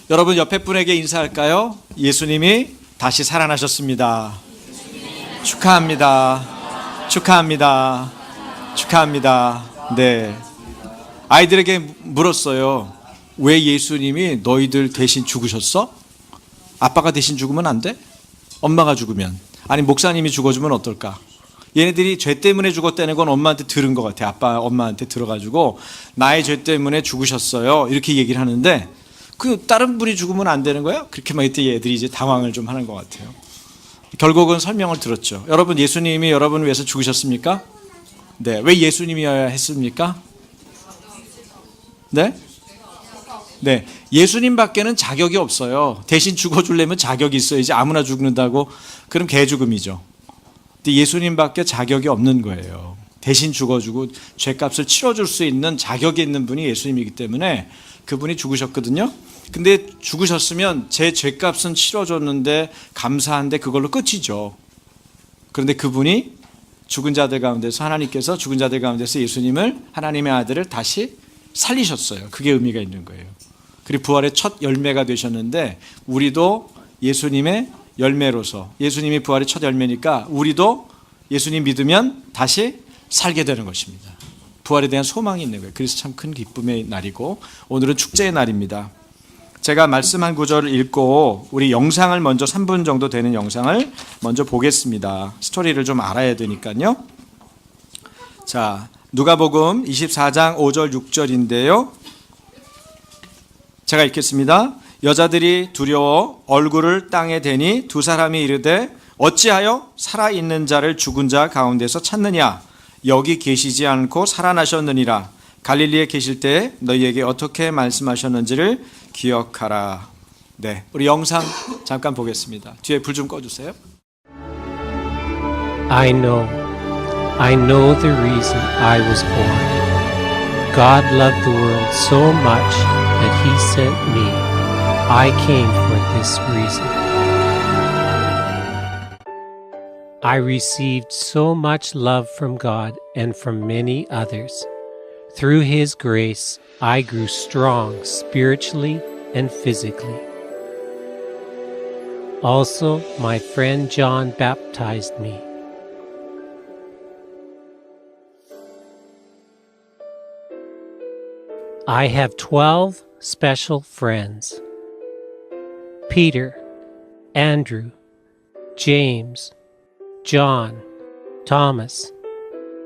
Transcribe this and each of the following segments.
여러분 옆에 분에게 인사할까요? 예수님이 다시 살아나셨습니다. 축하합니다. 축하합니다. 축하합니다. 네. 아이들에게 물었어요. 왜 예수님이 너희들 대신 죽으셨어? 아빠가 대신 죽으면 안 돼? 엄마가 죽으면. 아니 목사님이 죽어주면 어떨까? 얘네들이 죄 때문에 죽었다는 건 엄마한테 들은 것 같아. 아빠 엄마한테 들어가지고 나의 죄 때문에 죽으셨어요 이렇게 얘기를 하는데 그 다른 분이 죽으면 안 되는 거야? 그렇게 막 이때 얘들이 이제 당황을 좀 하는 것 같아요. 결국은 설명을 들었죠. 여러분 예수님이 여러분을 위해서 죽으셨습니까? 네. 왜 예수님이어야 했습니까? 네? 네. 예수님밖에는 자격이 없어요. 대신 죽어주려면 자격이 있어야지. 아무나 죽는다고 그럼 개죽음이죠. 근데 예수님밖에 자격이 없는 거예요. 대신 죽어주고 죄값을 치러줄 수 있는 자격이 있는 분이 예수님이기 때문에 그분이 죽으셨거든요. 근데 죽으셨으면 제 죄값은 치러줬는데 감사한데 그걸로 끝이죠. 그런데 그분이 죽은 자들 가운데서 하나님께서 죽은 자들 가운데서 예수님을 하나님의 아들을 다시 살리셨어요. 그게 의미가 있는 거예요. 그리고 부활의 첫 열매가 되셨는데 우리도 예수님의 열매로서 예수님이 부활의 첫 열매니까 우리도 예수님 믿으면 다시 살게 되는 것입니다. 부활에 대한 소망이 있는 거예요. 그래서 참 큰 기쁨의 날이고 오늘은 축제의 날입니다. 제가 말씀한 구절을 읽고 우리 영상을 먼저 3분 정도 되는 영상을 먼저 보겠습니다. 스토리를 좀 알아야 되니까요. 자, 누가복음 24장 5절 6절인데요. 제가 읽겠습니다. 여자들이 두려워 얼굴을 땅에 대니 두 사람이 이르되 어찌하여 살아있는 자를 죽은 자 가운데서 찾느냐? 여기 계시지 않고 살아나셨느니라. 갈릴리에 계실 때 너희에게 어떻게 말씀하셨는지를 기억하라. 네, 우리 영상 잠깐 보겠습니다. 뒤에 불 좀 꺼주세요. I know the reason I was born. God loved the world so much that He sent me. I came for this reason. I received so much love from God and from many others. Through His grace, I grew strong spiritually and physically. Also, my friend John baptized me. I have 12 special friends: Peter, Andrew, James, John, Thomas,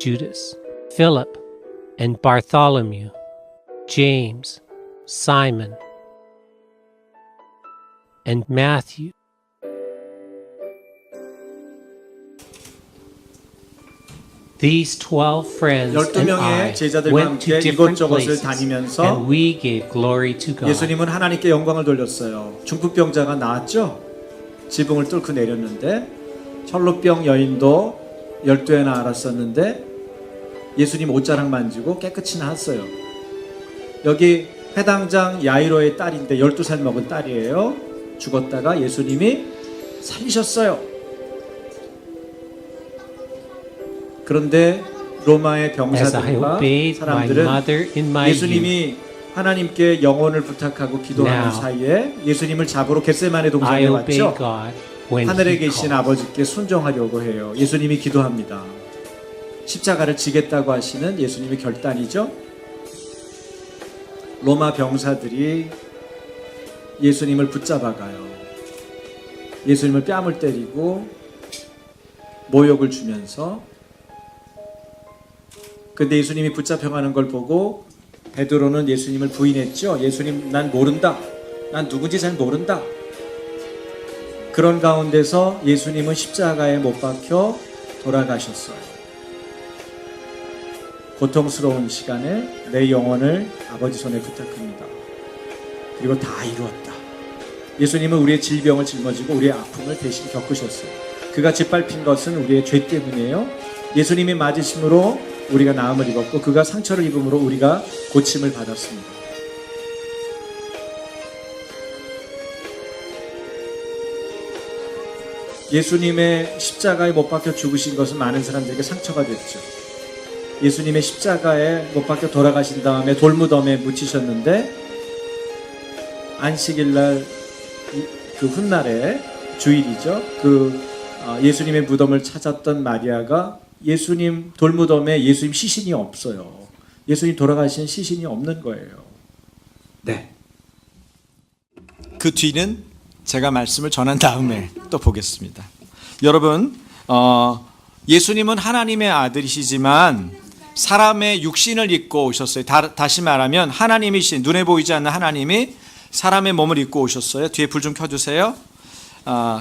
Judas, Philip, and Bartholomew, James, Simon, and Matthew. These 12 friends and I 12명의 제자들과 went to 함께 different 이곳저곳을 places, 다니면서 and we gave glory to God. 예수님은 하나님께 영광을 돌렸어요. 중풍병자가 나았죠? 지붕을 뚫고 내렸는데 철로병 여인도 12회나 알았었는데 예수님 옷자락 만지고 깨끗이 나았어요. 여기 회당장 야이로의 딸인데 12살 먹은 딸이에요. 죽었다가 예수님이 살리셨어요. 그런데 로마의 병사들과 사람들은 예수님이 하나님께 영혼을 부탁하고 기도하는 사이에 예수님을 잡으러 겟세마네 동산에 왔죠. 하늘에 계신 아버지께 순종하려고 해요. 예수님이 기도합니다. 십자가를 지겠다고 하시는 예수님의 결단이죠. 로마 병사들이 예수님을 붙잡아가요. 예수님을 뺨을 때리고 모욕을 주면서, 근데 예수님이 붙잡혀가는 걸 보고 베드로는 예수님을 부인했죠. 예수님, 난 모른다. 난 누군지 잘 모른다. 그런 가운데서 예수님은 십자가에 못 박혀 돌아가셨어요. 고통스러운 시간에 내 영혼을 아버지 손에 부탁합니다. 그리고 다 이루었다. 예수님은 우리의 질병을 짊어지고 우리의 아픔을 대신 겪으셨어요. 그가 짓밟힌 것은 우리의 죄 때문이에요. 예수님이 맞으심으로 우리가 나음을 입었고 그가 상처를 입음으로 우리가 고침을 받았습니다. 예수님의 십자가에 못 박혀 죽으신 것은 많은 사람들에게 상처가 됐죠. 예수님의 십자가에 못 박혀 돌아가신 다음에 돌무덤에 묻히셨는데 안식일 날 그 훗날에 주일이죠. 예수님의 무덤을 찾았던 마리아가 예수님 돌무덤에 예수님 시신이 없어요. 예수님 돌아가신 시신이 없는 거예요. 네. 그 뒤는 제가 말씀을 전한 다음에 또 보겠습니다. 여러분, 예수님은 하나님의 아들이시지만 사람의 육신을 입고 오셨어요. 다시 말하면 하나님이신, 눈에 보이지 않는 하나님이 사람의 몸을 입고 오셨어요. 뒤에 불 좀 켜주세요.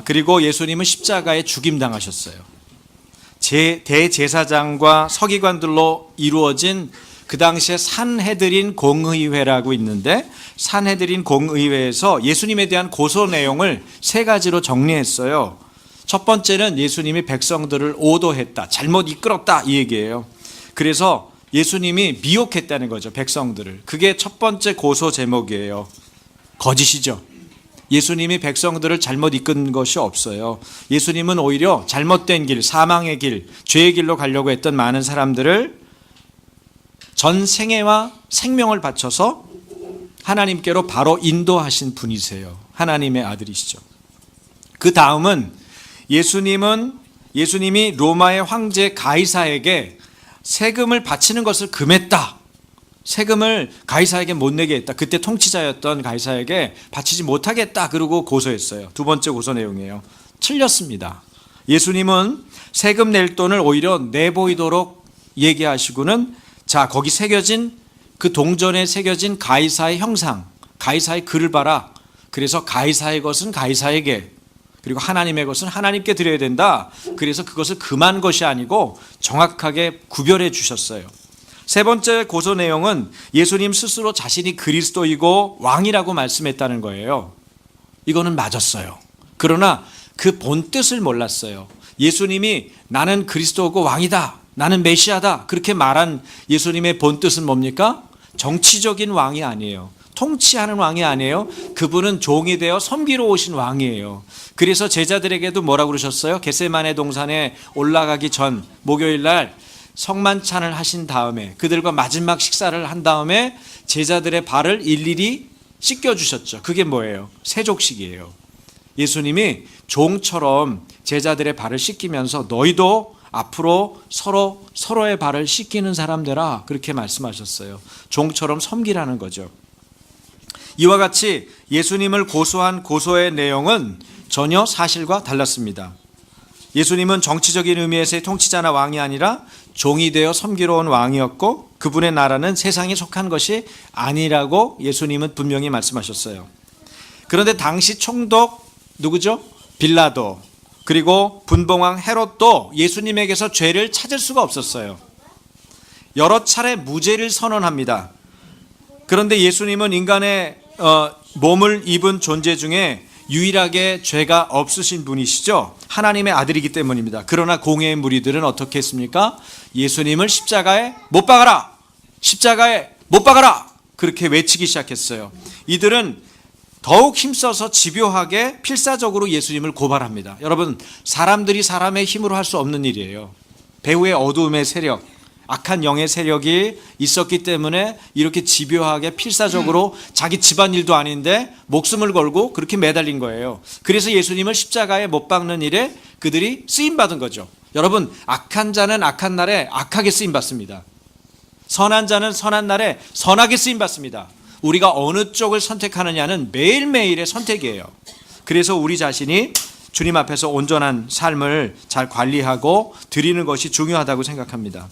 그리고 예수님은 십자가에 죽임당하셨어요. 대제사장과 서기관들로 이루어진 그 당시에 산헤드린 공의회라고 있는데, 산헤드린 공의회에서 예수님에 대한 고소 내용을 세 가지로 정리했어요. 첫 번째는 예수님이 백성들을 오도했다, 잘못 이끌었다, 이 얘기예요. 그래서 예수님이 미혹했다는 거죠, 백성들을. 그게 첫 번째 고소 제목이에요. 거짓이죠. 예수님이 백성들을 잘못 이끈 것이 없어요. 예수님은 오히려 잘못된 길, 사망의 길, 죄의 길로 가려고 했던 많은 사람들을 전 생애와 생명을 바쳐서 하나님께로 바로 인도하신 분이세요. 하나님의 아들이시죠. 그 다음은 예수님이 로마의 황제 가이사에게 세금을 바치는 것을 금했다. 세금을 가이사에게 못 내게 했다. 그때 통치자였던 가이사에게 바치지 못하겠다. 그러고 고소했어요. 두 번째 고소 내용이에요. 틀렸습니다. 예수님은 세금 낼 돈을 오히려 내보이도록 얘기하시고는, 자, 거기 새겨진 그 동전에 새겨진 가이사의 형상, 가이사의 글을 봐라. 그래서 가이사의 것은 가이사에게, 그리고 하나님의 것은 하나님께 드려야 된다. 그래서 그것을 금한 것이 아니고 정확하게 구별해 주셨어요. 세 번째 고소 내용은 예수님 스스로 자신이 그리스도이고 왕이라고 말씀했다는 거예요. 이거는 맞았어요. 그러나 그 본뜻을 몰랐어요. 예수님이 나는 그리스도고 왕이다, 나는 메시아다, 그렇게 말한 예수님의 본뜻은 뭡니까? 정치적인 왕이 아니에요. 통치하는 왕이 아니에요. 그분은 종이 되어 섬기러 오신 왕이에요. 그래서 제자들에게도 뭐라고 그러셨어요? 겟세마네 동산에 올라가기 전 목요일 날 성만찬을 하신 다음에 그들과 마지막 식사를 한 다음에 제자들의 발을 일일이 씻겨주셨죠. 그게 뭐예요? 세족식이에요. 예수님이 종처럼 제자들의 발을 씻기면서 너희도 앞으로 서로의 발을 씻기는 사람 되라, 그렇게 말씀하셨어요. 종처럼 섬기라는 거죠. 이와 같이 예수님을 고소한 고소의 내용은 전혀 사실과 달랐습니다. 예수님은 정치적인 의미에서의 통치자나 왕이 아니라 종이 되어 섬기러 온 왕이었고, 그분의 나라는 세상에 속한 것이 아니라고 예수님은 분명히 말씀하셨어요. 그런데 당시 총독 누구죠? 빌라도, 그리고 분봉왕 헤롯도 예수님에게서 죄를 찾을 수가 없었어요. 여러 차례 무죄를 선언합니다. 그런데 예수님은 인간의 몸을 입은 존재 중에 유일하게 죄가 없으신 분이시죠. 하나님의 아들이기 때문입니다. 그러나 공회의 무리들은 어떻게 했습니까? 예수님을 십자가에 못 박아라! 십자가에 못 박아라! 그렇게 외치기 시작했어요. 이들은 더욱 힘써서 집요하게 필사적으로 예수님을 고발합니다. 여러분, 사람들이 사람의 힘으로 할 수 없는 일이에요. 배후의 어두움의 세력, 악한 영의 세력이 있었기 때문에 이렇게 집요하게 필사적으로 자기 집안일도 아닌데 목숨을 걸고 그렇게 매달린 거예요. 그래서 예수님을 십자가에 못 박는 일에 그들이 쓰임받은 거죠. 여러분, 악한 자는 악한 날에 악하게 쓰임받습니다. 선한 자는 선한 날에 선하게 쓰임받습니다. 우리가 어느 쪽을 선택하느냐는 매일매일의 선택이에요. 그래서 우리 자신이 주님 앞에서 온전한 삶을 잘 관리하고 드리는 것이 중요하다고 생각합니다.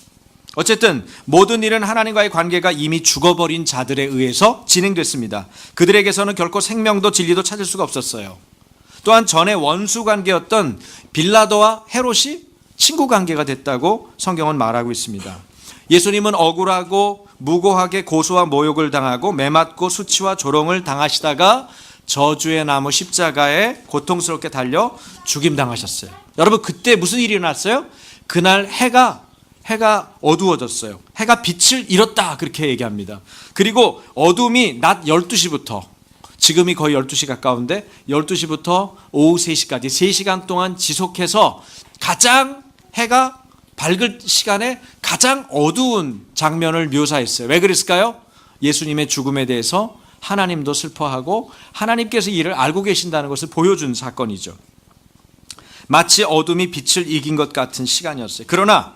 어쨌든 모든 일은 하나님과의 관계가 이미 죽어버린 자들에 의해서 진행됐습니다. 그들에게서는 결코 생명도 진리도 찾을 수가 없었어요. 또한 전에 원수 관계였던 빌라도와 헤롯이 친구 관계가 됐다고 성경은 말하고 있습니다. 예수님은 억울하고 무고하게 고소와 모욕을 당하고 매맞고 수치와 조롱을 당하시다가 저주의 나무 십자가에 고통스럽게 달려 죽임당하셨어요. 여러분, 그때 무슨 일이 일어났어요? 그날 해가 어두워졌어요. 해가 빛을 잃었다, 그렇게 얘기합니다. 그리고 어둠이 낮 12시부터, 지금이 거의 12시 가까운데 12시부터 오후 3시까지 3시간 동안 지속해서 가장 해가 밝을 시간에 가장 어두운 장면을 묘사했어요. 왜 그랬을까요? 예수님의 죽음에 대해서 하나님도 슬퍼하고 하나님께서 이를 알고 계신다는 것을 보여준 사건이죠. 마치 어둠이 빛을 이긴 것 같은 시간이었어요. 그러나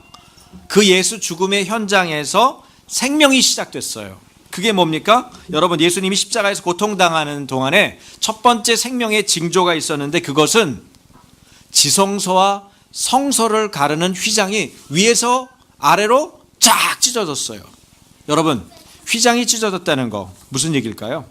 그 예수 죽음의 현장에서 생명이 시작됐어요. 그게 뭡니까? 여러분, 예수님이 십자가에서 고통당하는 동안에 첫 번째 생명의 징조가 있었는데, 그것은 지성소와 성소를 가르는 휘장이 위에서 아래로 쫙 찢어졌어요. 여러분, 휘장이 찢어졌다는 거 무슨 얘기일까요?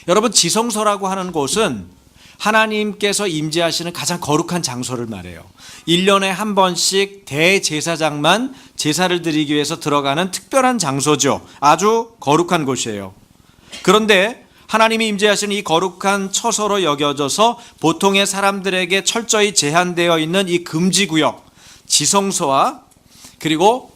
여러분, 지성소라고 하는 곳은 하나님께서 임재하시는 가장 거룩한 장소를 말해요. 1년에 한 번씩 대제사장만 제사를 드리기 위해서 들어가는 특별한 장소죠. 아주 거룩한 곳이에요. 그런데 하나님이 임재하시는 이 거룩한 처소로 여겨져서 보통의 사람들에게 철저히 제한되어 있는 이 금지구역, 지성소와 그리고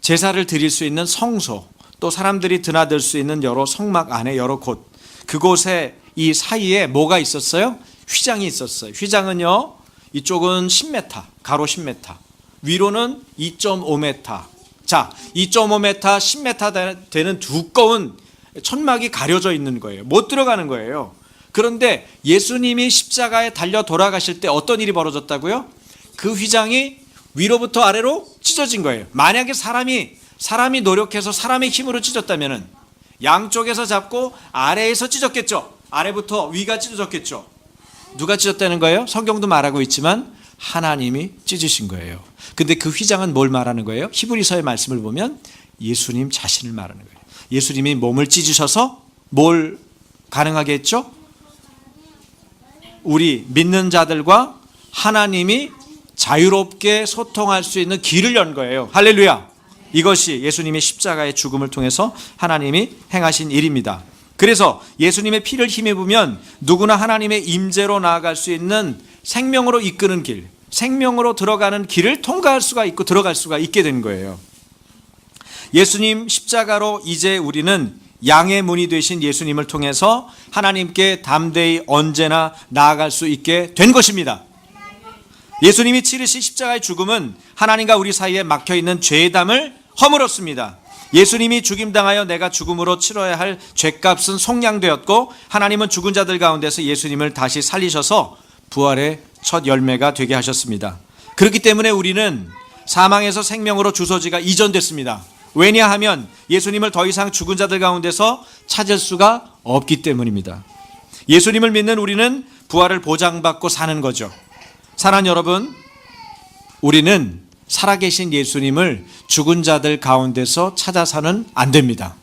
제사를 드릴 수 있는 성소, 또 사람들이 드나들 수 있는 여러 성막 안에 여러 곳, 그곳에 이 사이에 뭐가 있었어요? 휘장이 있었어요. 휘장은요, 이쪽은 10m, 가로 10m, 위로는 2.5m. 자, 2.5m, 10m 되는 두꺼운 천막이 가려져 있는 거예요. 못 들어가는 거예요. 그런데 예수님이 십자가에 달려 돌아가실 때 어떤 일이 벌어졌다고요? 그 휘장이 위로부터 아래로 찢어진 거예요. 만약에 사람이 노력해서 사람의 힘으로 찢었다면은 양쪽에서 잡고 아래에서 찢었겠죠. 아래부터 위가 찢어졌겠죠. 누가 찢었다는 거예요? 성경도 말하고 있지만 하나님이 찢으신 거예요. 근데 그 휘장은 뭘 말하는 거예요? 히브리서의 말씀을 보면 예수님 자신을 말하는 거예요. 예수님이 몸을 찢으셔서 뭘 가능하게 했죠? 우리 믿는 자들과 하나님이 자유롭게 소통할 수 있는 길을 연 거예요. 할렐루야. 이것이 예수님의 십자가의 죽음을 통해서 하나님이 행하신 일입니다. 그래서 예수님의 피를 힘입으면 누구나 하나님의 임재로 나아갈 수 있는 생명으로 이끄는 길, 생명으로 들어가는 길을 통과할 수가 있고 들어갈 수가 있게 된 거예요. 예수님 십자가로 이제 우리는 양의 문이 되신 예수님을 통해서 하나님께 담대히 언제나 나아갈 수 있게 된 것입니다. 예수님이 치르신 십자가의 죽음은 하나님과 우리 사이에 막혀있는 죄의 담을 허물었습니다. 예수님이 죽임당하여 내가 죽음으로 치러야 할 죄값은 속량되었고, 하나님은 죽은 자들 가운데서 예수님을 다시 살리셔서 부활의 첫 열매가 되게 하셨습니다. 그렇기 때문에 우리는 사망에서 생명으로 주소지가 이전됐습니다. 왜냐하면 예수님을 더 이상 죽은 자들 가운데서 찾을 수가 없기 때문입니다. 예수님을 믿는 우리는 부활을 보장받고 사는 거죠. 사랑하는 여러분, 우리는 살아계신 예수님을 죽은 자들 가운데서 찾아서는 안 됩니다.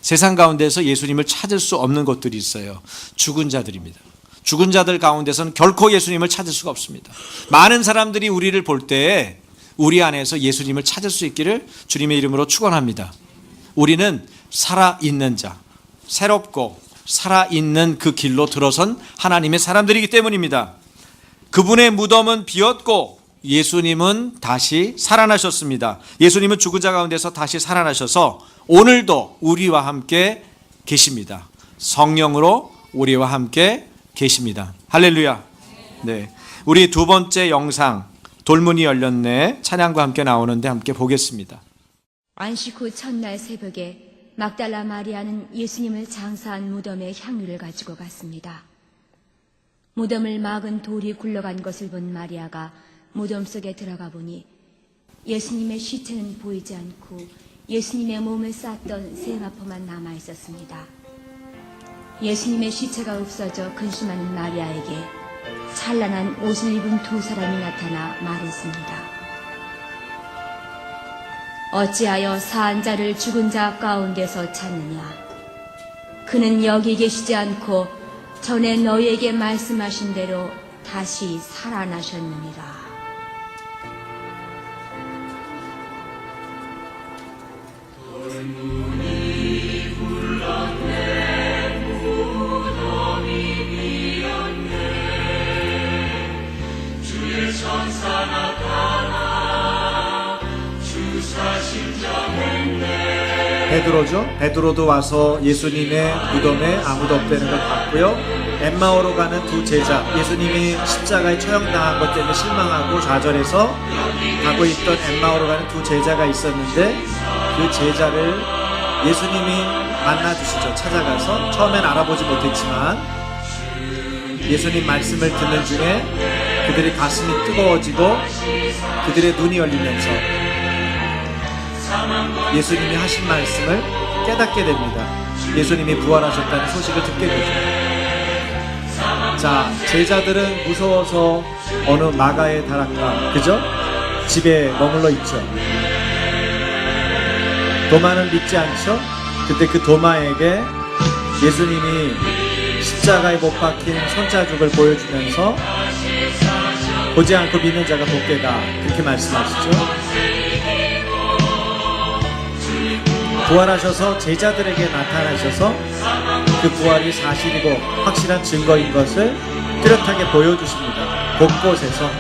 세상 가운데서 예수님을 찾을 수 없는 것들이 있어요. 죽은 자들입니다. 죽은 자들 가운데서는 결코 예수님을 찾을 수가 없습니다. 많은 사람들이 우리를 볼 때 우리 안에서 예수님을 찾을 수 있기를 주님의 이름으로 축원합니다. 우리는 살아있는 자, 새롭고 살아있는 그 길로 들어선 하나님의 사람들이기 때문입니다. 그분의 무덤은 비었고 예수님은 다시 살아나셨습니다. 예수님은 죽은 자 가운데서 다시 살아나셔서 오늘도 우리와 함께 계십니다. 성령으로 우리와 함께 계십니다. 할렐루야. 네, 우리 두 번째 영상 돌문이 열렸네 찬양과 함께 나오는데 함께 보겠습니다. 안식 후 첫날 새벽에 막달라 마리아는 예수님을 장사한 무덤에 향유를 가지고 갔습니다. 무덤을 막은 돌이 굴러간 것을 본 마리아가 무덤 속에 들어가 보니 예수님의 시체는 보이지 않고 예수님의 몸을 쌌던 세마포만 남아 있었습니다. 예수님의 시체가 없어져 근심하는 마리아에게 찬란한 옷을 입은 두 사람이 나타나 말했습니다. 어찌하여 사한 자를 죽은 자 가운데서 찾느냐? 그는 여기 계시지 않고 전에 너희에게 말씀하신 대로 다시 살아나셨느니라. 베드로죠. 베드로도 와서 예수님의 무덤에 아무도 없다는 걸 봤고요. 엠마오로 가는 두 제자, 예수님이 십자가에 처형당한 것 때문에 실망하고 좌절해서 가고 있던 엠마오로 가는 두 제자가 있었는데 그 제자를 예수님이 만나주시죠. 찾아가서 처음엔 알아보지 못했지만 예수님 말씀을 듣는 중에 그들의 가슴이 뜨거워지고 그들의 눈이 열리면서 예수님이 하신 말씀을 깨닫게 됩니다. 예수님이 부활하셨다는 소식을 듣게 되죠. 자, 제자들은 무서워서 어느 마가의 다락방, 그죠? 집에 머물러 있죠. 도마는 믿지 않죠? 그때 그 도마에게 예수님이 십자가에 못 박힌 손자죽을 보여주면서 보지 않고 믿는 자가 복되다, 그렇게 말씀하시죠. 부활하셔서 제자들에게 나타나셔서 그 부활이 사실이고 확실한 증거인 것을 뚜렷하게 보여주십니다. 곳곳에서.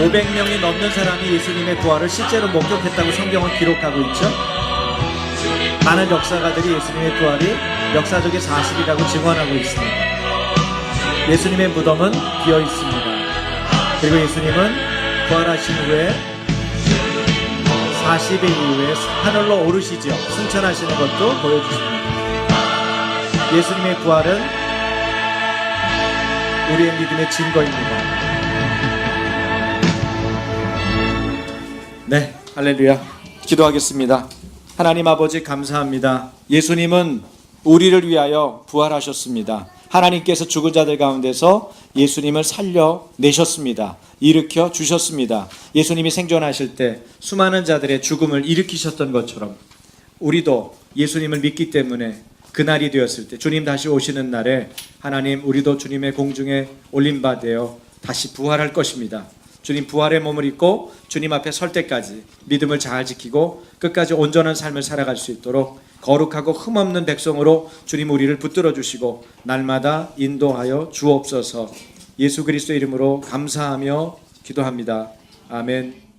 (500명이) 넘는 사람이 예수님의 부활을 실제로 목격했다고 성경은 기록하고 있죠. 많은 역사가들이 예수님의 부활이 역사적인 사실이라고 증언하고 있습니다. 예수님의 무덤은 비어 있습니다. 그리고 예수님은 부활하신 후에 40일 이후에 하늘로 오르시죠. 승천하시는 것도 보여주십니다. 예수님의 부활은 우리의 믿음의 증거입니다. 네, 할렐루야. 기도하겠습니다. 하나님 아버지 감사합니다. 예수님은 우리를 위하여 부활하셨습니다. 하나님께서 죽은 자들 가운데서 예수님을 살려내셨습니다. 일으켜 주셨습니다. 예수님이 생존하실 때 수많은 자들의 죽음을 일으키셨던 것처럼 우리도 예수님을 믿기 때문에 그날이 되었을 때, 주님 다시 오시는 날에 하나님, 우리도 주님의 공중에 올림바 되어 다시 부활할 것입니다. 주님 부활의 몸을 입고 주님 앞에 설 때까지 믿음을 잘 지키고 끝까지 온전한 삶을 살아갈 수 있도록 거룩하고 흠없는 백성으로 주님 우리를 붙들어 주시고 날마다 인도하여 주옵소서. 예수 그리스도 이름으로 감사하며 기도합니다. 아멘.